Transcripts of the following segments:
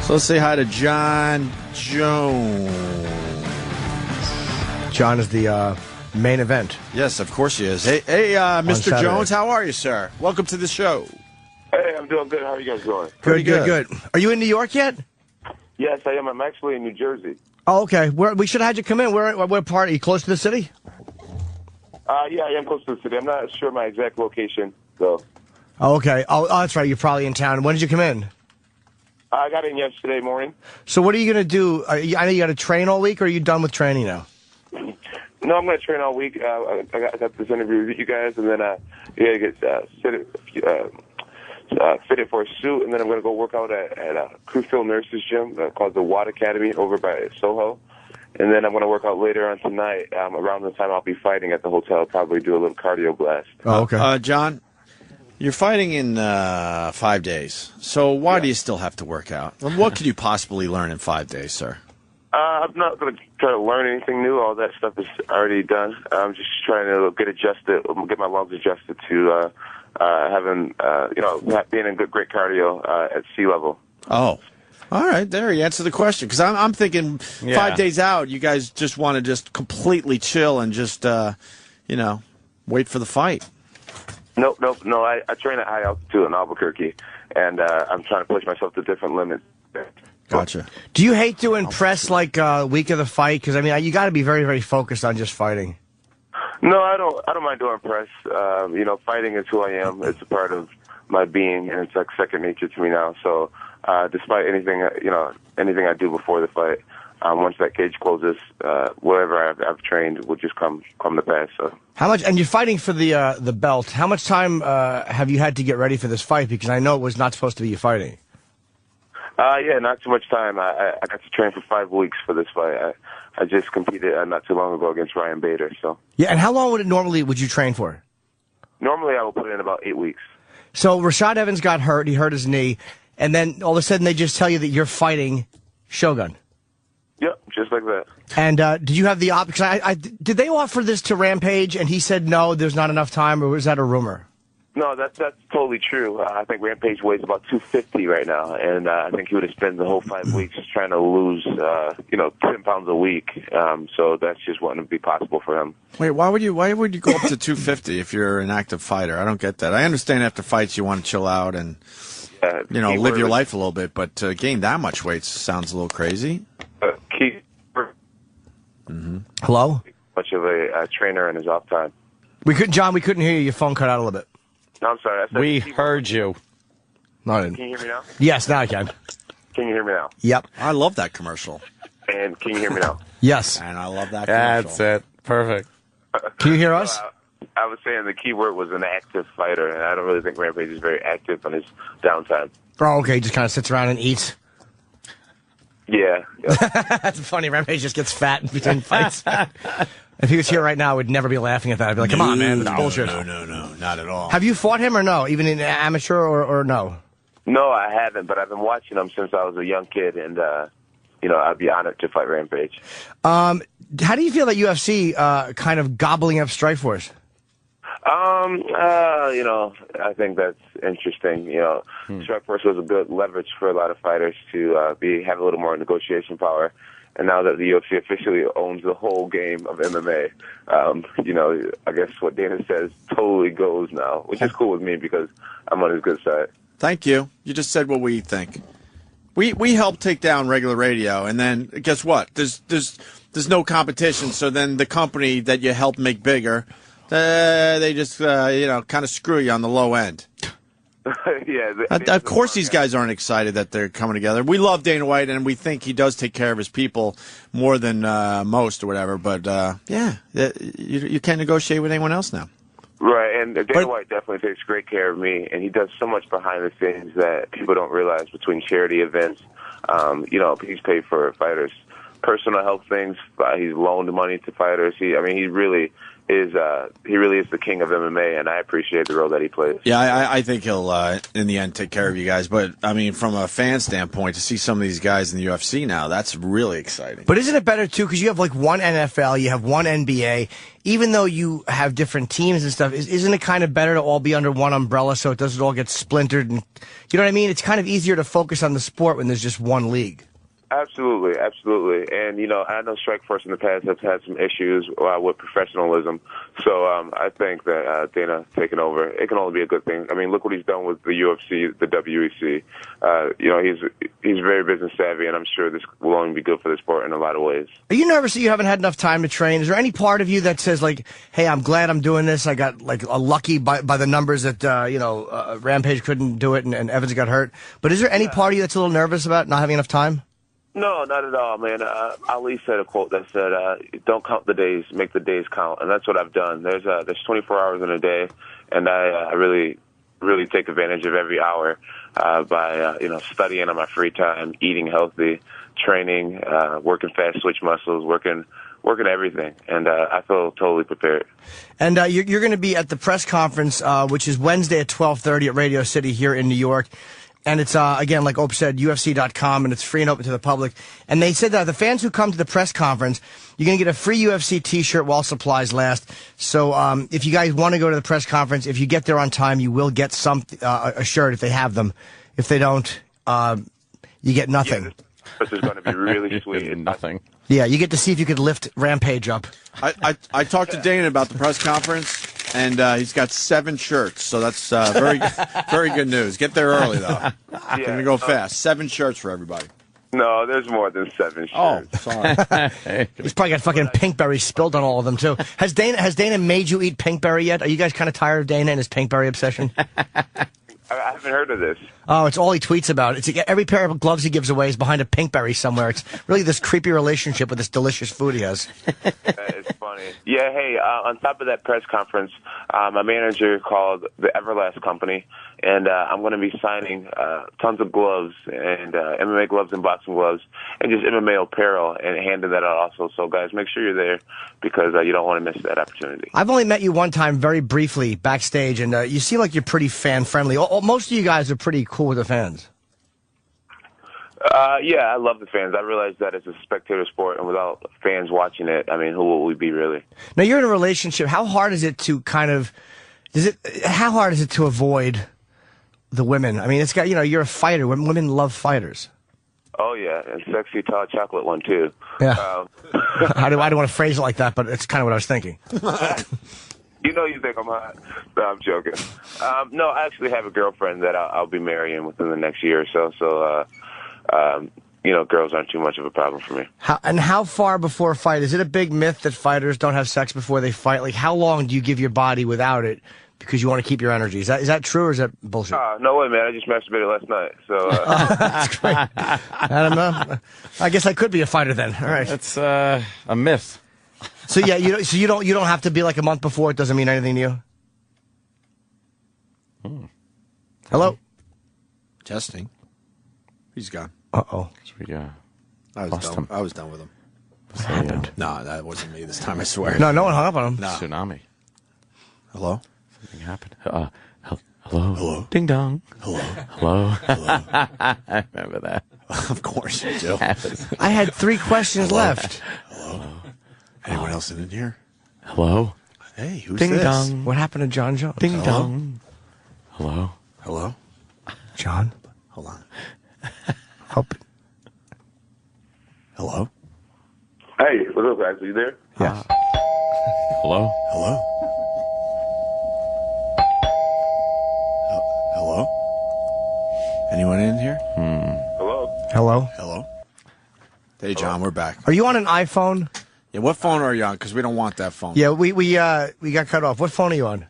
So let's say hi to Jon Jones. John is the main event. Yes, of course he is. Hey, Mr. Jones, how are you, sir? Welcome to the show. Hey, I'm doing good. How are you guys doing? Good. Are you in New York yet? Yes, I am. I'm actually in New Jersey. Oh, okay. We should have had you come in. Where part? Are you close to the city? Yeah, I am close to the city. I'm not sure my exact location, though. Oh, okay. Oh, that's right. You're probably in town. When did you come in? I got in yesterday morning. So what are you going to do? I know you got to train all week, or are you done with training now? No, I'm going to train all week. I got this interview with you guys, and then get fitted for a suit, and then I'm going to go work out at a Crewfield Nurses Gym called the Watt Academy over by Soho. And then I'm going to work out later on tonight. Around the time I'll be fighting at the hotel, probably do a little cardio blast. Oh, okay. John, you're fighting in 5 days. So why do you still have to work out? What could you possibly learn in 5 days, sir? I'm not going to try to learn anything new. All that stuff is already done. I'm just trying to get my lungs adjusted to being in great cardio at sea level. Oh. All right, there you answer the question. Because I'm thinking 5 days out, you guys just want to just completely chill and just, wait for the fight. Nope. No, I train at high altitude in Albuquerque, and I'm trying to push myself to different limits. Gotcha. Do you hate doing press like week of the fight? Because, I mean, you got to be very, very focused on just fighting. No, I don't mind doing press. Fighting is who I am. It's a part of my being, and it's like second nature to me now. So, despite anything I do before the fight, once that cage closes, whatever I've trained will just come to pass. So. How much? And you're fighting for the belt. How much time have you had to get ready for this fight? Because I know it was not supposed to be you fighting. Not too much time. I got to train for 5 weeks for this fight. I just competed not too long ago against Ryan Bader. So. Yeah, and how long would you train for? Normally, I will put in about 8 weeks. So Rashad Evans got hurt. He hurt his knee. And then all of a sudden they just tell you that you're fighting Shogun. Yep, just like that. And did you have the option? Did they offer this to Rampage and he said no, there's not enough time, or was that a rumor? No, that's totally true. I think Rampage weighs about 250 right now, and I think he would have spent the whole 5 weeks trying to lose 10 pounds a week. So that's just wouldn't be possible for him. Wait, why would you go up to 250 if you're an active fighter? I don't get that. I understand after fights you want to chill out and live your life a little bit, but to gain that much weight sounds a little crazy. Hello? Much of a trainer in his off time. John, we couldn't hear you. Your phone cut out a little bit. No, I'm sorry. We heard you. No, I didn't. Can you hear me now? Yes, now I can. Can you hear me now? Yep. I love that commercial. And can you hear me now? Yes. And I love that commercial. That's it. Perfect. Can you hear us? I was saying the key word was an active fighter, and I don't really think Rampage is very active on his downtime. Oh, okay. He just kind of sits around and eats. Yeah. That's funny. Rampage just gets fat in between fights. If he was here right now, I would never be laughing at that. I'd be like, come on, man. That's bullshit. No, not at all. Have you fought him or no? Even in amateur or no? No, I haven't, but I've been watching him since I was a young kid, and, I'd be honored to fight Rampage. How do you feel that UFC kind of gobbling up Strikeforce? I think that's interesting. Strikeforce was a good leverage for a lot of fighters to have a little more negotiation power. And now that the UFC officially owns the whole game of MMA, I guess what Dana says totally goes now, which is cool with me because I'm on his good side. Thank you. You just said what we think. We help take down regular radio, and then guess what? There's no competition. So then the company that you help make bigger, they just kind of screw you on the low end. Yeah. Of course, these guys aren't excited that they're coming together. We love Dana White, and we think he does take care of his people more than most or whatever. But you can't negotiate with anyone else now. Right, and Dana White definitely takes great care of me, and he does so much behind the scenes that people don't realize between charity events. He's paid for fighters' personal health things. He's loaned money to fighters. He really he really is the king of MMA, and I appreciate the role that he plays. Yeah, I think he'll, in the end, take care of you guys. But, I mean, from a fan standpoint, to see some of these guys in the UFC now, that's really exciting. But isn't it better, too, because you have, like, one NFL, you have one NBA, even though you have different teams and stuff, isn't it kind of better to all be under one umbrella so it doesn't all get splintered? And you know what I mean? It's kind of easier to focus on the sport when there's just one league. Absolutely, absolutely. And, I know Strikeforce in the past has had some issues with professionalism. So I think that Dana taking over, it can only be a good thing. I mean, look what he's done with the UFC, the WEC. He's very business savvy, and I'm sure this will only be good for the sport in a lot of ways. Are you nervous that you haven't had enough time to train? Is there any part of you that says, like, hey, I'm glad I'm doing this. I got, like, a lucky by the numbers that, Rampage couldn't do it and Evans got hurt. But is there any part of you that's a little nervous about not having enough time? No, not at all, man. Ali said a quote that said, "Don't count the days, make the days count," and that's what I've done. There's 24 hours in a day, and I really take advantage of every hour by studying on my free time, eating healthy, training, working fast switch muscles, working everything, and I feel totally prepared. And you're going to be at the press conference, which is Wednesday at 12:30 at Radio City here in New York. And it's, again, like Opie said, UFC.com, and it's free and open to the public. And they said that the fans who come to the press conference, you're going to get a free UFC T-shirt while supplies last. So if you guys want to go to the press conference, if you get there on time, you will get a shirt if they have them. If they don't, you get nothing. Yeah, this is going to be really sweet. Nothing. Yeah, you get to see if you could lift Rampage up. I talked to Dana about the press conference, and he's got 7 shirts, so that's very good news. Get there early, though. Yeah, Going to go fast. 7 shirts for everybody. No, there's more than 7 shirts. Oh, sorry. He's probably got fucking pinkberry spilled on all of them, too. Has Dana made you eat pinkberry yet? Are you guys kind of tired of Dana and his pinkberry obsession? I haven't heard of this. Oh, it's all he tweets about. It's every pair of gloves he gives away is behind a pinkberry somewhere. It's really this creepy relationship with this delicious food he has. That is funny. Yeah, hey, on top of that press conference, my manager called the Everlast Company, and I'm going to be signing tons of gloves and MMA gloves and boxing gloves and just MMA apparel and handing that out also. So, guys, make sure you're there because you don't want to miss that opportunity. I've only met you one time very briefly backstage, and you seem like you're pretty fan-friendly. Most of you guys are pretty cool with the fans. Yeah, I love the fans. I realize that it's a spectator sport, and without fans watching it, I mean, who will we be really? Now, you're in a relationship. How hard is it to how hard is it to avoid the women? I mean, it's got, you're a fighter. Women love fighters. Oh, yeah, and sexy, tall, chocolate one, too. Yeah. I don't want to phrase it like that, but it's kind of what I was thinking. You think I'm hot. No, I'm joking. No, I actually have a girlfriend that I'll be marrying within the next year or so. So, girls aren't too much of a problem for me. How far before a fight? Is it a big myth that fighters don't have sex before they fight? Like, how long do you give your body without it because you want to keep your energy? Is that true or is that bullshit? No way, man. I just masturbated last night. So that's great. I don't know. I guess I could be a fighter then. All right. That's a myth. So yeah, you don't have to be like a month before. It doesn't mean anything to you. Hello. Testing. He's gone. Uh-oh. I was done with him. What happened? No, that wasn't me this time, I swear. No one hung up on him. No. Tsunami. Hello? Something happened. Hello? Hello? Ding dong. Hello? Hello? Hello? I remember that. Of course you do. I had 3 questions left. Hello? Anyone else in here? Hello? Hey, who's Ding this? dong. What happened to Jon Jones? Ding Hello? dong. Hello? Hello? John? Hold on. Hello? Hey, what's up, guys? Are you there? Yes. Hello? Hello? Hello? Anyone in here? Hello? Hello? Hello? Hey, John, we're back. Are you on an iPhone? Yeah, what phone are you on? Because we don't want that phone. Yeah, we got cut off. What phone are you on?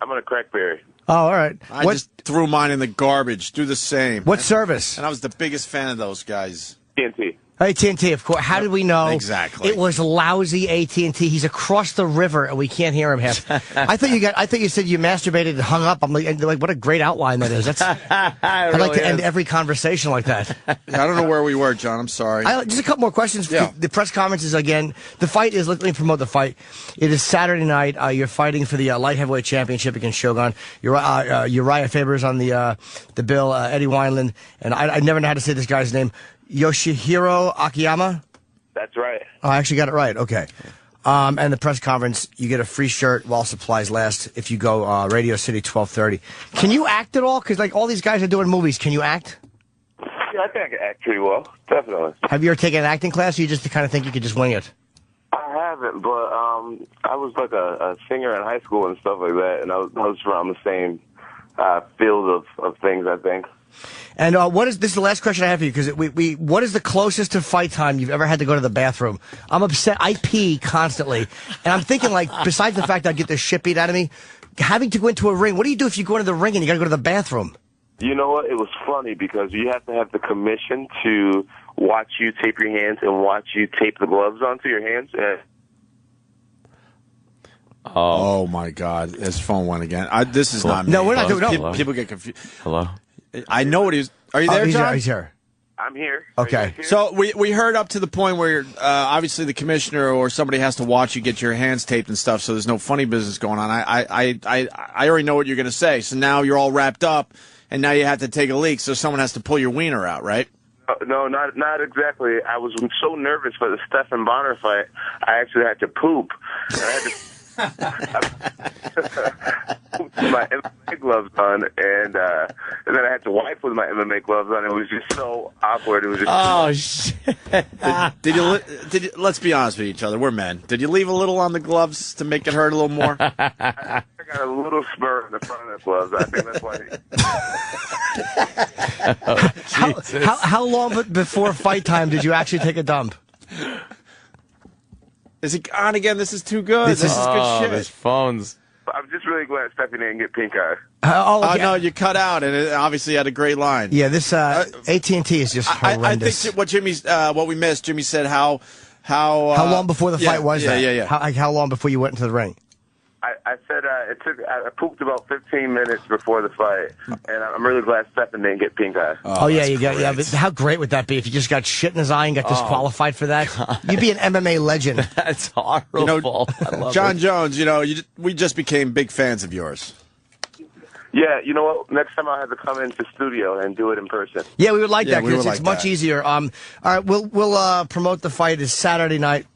I'm on a Crackberry. Oh, all right. I just threw mine in the garbage. Do the same. What service? And I was the biggest fan of those guys. TNT. AT&T, of course. How did we know? Exactly. It was lousy AT&T. He's across the river, and we can't hear him half. I thought you said you masturbated and hung up. I'm like, what a great outline that is. That's. I'd like to end every conversation like that. I don't know where we were, John. I'm sorry. Just a couple more questions. Yeah. The press conferences again. The fight is. Let me promote the fight. It is Saturday night. You're fighting for the light heavyweight championship against Shogun. Uriah Faber's on the bill. Eddie Wineland, and I never know how to say this guy's name. Yoshihiro Akiyama? That's right. Oh, I actually got it right. Okay. And the press conference, you get a free shirt while supplies last if you go Radio City 12:30. Can you act at all? Because like all these guys are doing movies. Can you act? Yeah, I think I can act pretty well. Definitely. Have you ever taken an acting class, or you just kind of think you could just wing it? I haven't, but I was like a singer in high school and stuff like that, and I was around the same field of things, I think. And this is the last question I have for you, because what is the closest to fight time you've ever had to go to the bathroom? I'm upset. I pee constantly. And I'm thinking, like, besides the fact I get the shit beat out of me, having to go into a ring, what do you do if you go into the ring and you got to go to the bathroom? You know what? It was funny because you have to have the commission to watch you tape your hands and watch you tape the gloves onto your hands. Oh, my God. His phone went again. This is not me. No, we're not doing it. People get confused. Hello? I know what he's. Are you there, John? He's here. I'm here. Okay. So we heard up to the point where obviously the commissioner or somebody has to watch you get your hands taped and stuff, so there's no funny business going on. I already know what you're going to say. So now you're all wrapped up, and now you have to take a leak, so someone has to pull your wiener out, right? No, not exactly. I was so nervous for the Stephan Bonner fight, I actually had to poop. I had to my MMA gloves on, and then I had to wipe with my MMA gloves on. It was just so awkward. It was just shit! Did you? Let's be honest with each other. We're men. Did you leave a little on the gloves to make it hurt a little more? I got a little spur in the front of the gloves. I think that's why. How long before fight time did you actually take a dump? Is it on again? This is too good. This is good shit. His phones. I'm just really glad Stephanie didn't get pink eye. Okay. No, you cut out, and it obviously had a great line. Yeah, this AT&T is just horrendous. I think what we missed, Jimmy said how long before the fight was that? Yeah. How long before you went into the ring? I said I pooped about 15 minutes before the fight, and I'm really glad Stephan didn't get pink eye. But how great would that be if you just got shit in his eye and got disqualified for that? God. You'd be an MMA legend. That's horrible. I love Jon Jones, we just became big fans of yours. Yeah, you know what? Next time I'll have to come into the studio and do it in person. Yeah, we would like that because it's much easier. All right, we'll promote the fight. It's Saturday night.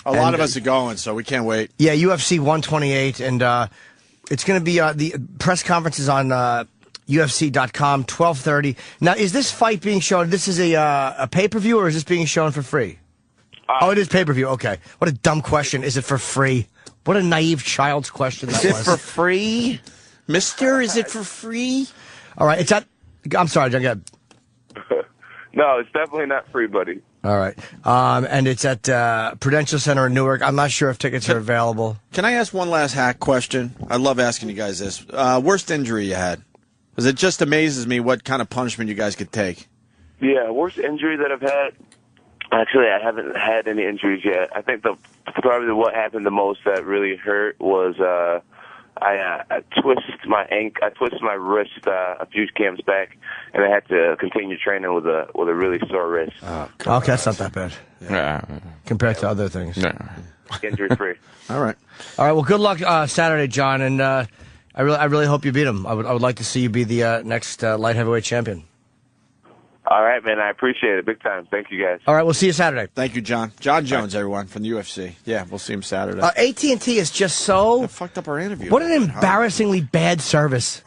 A lot of us are going, so we can't wait. Yeah, UFC 128, and it's going to be the press conference is on UFC.com, 12:30. Now, is this fight being shown? This is a pay-per-view, or is this being shown for free? It is pay-per-view. Okay. What a dumb question. Is it for free? What a naive child's question that was. Is it for free? Mister, is it for free? All right, I'm sorry, John, go ahead. No, it's definitely not free, buddy. All right. And it's at Prudential Center in Newark. I'm not sure if tickets are available. Can I ask one last hack question? I love asking you guys this. Worst injury you had? Because it just amazes me what kind of punishment you guys could take. Yeah, worst injury that I've had? Actually, I haven't had any injuries yet. I think probably what happened the most that really hurt was I twisted my wrist a few camps back, and I had to continue training with a really sore wrist. Oh, okay, that's not that bad. Yeah. Compared to other things. Yeah. Injury free. All right. Well, good luck Saturday, John, and I really hope you beat him. I would like to see you be the next light heavyweight champion. All right, man. I appreciate it. Big time. Thank you, guys. All right, we'll see you Saturday. Thank you, John. Jon Jones, everyone, from the UFC. Yeah, we'll see him Saturday. AT&T is just so... Fucked up our interview. What an embarrassingly bad service.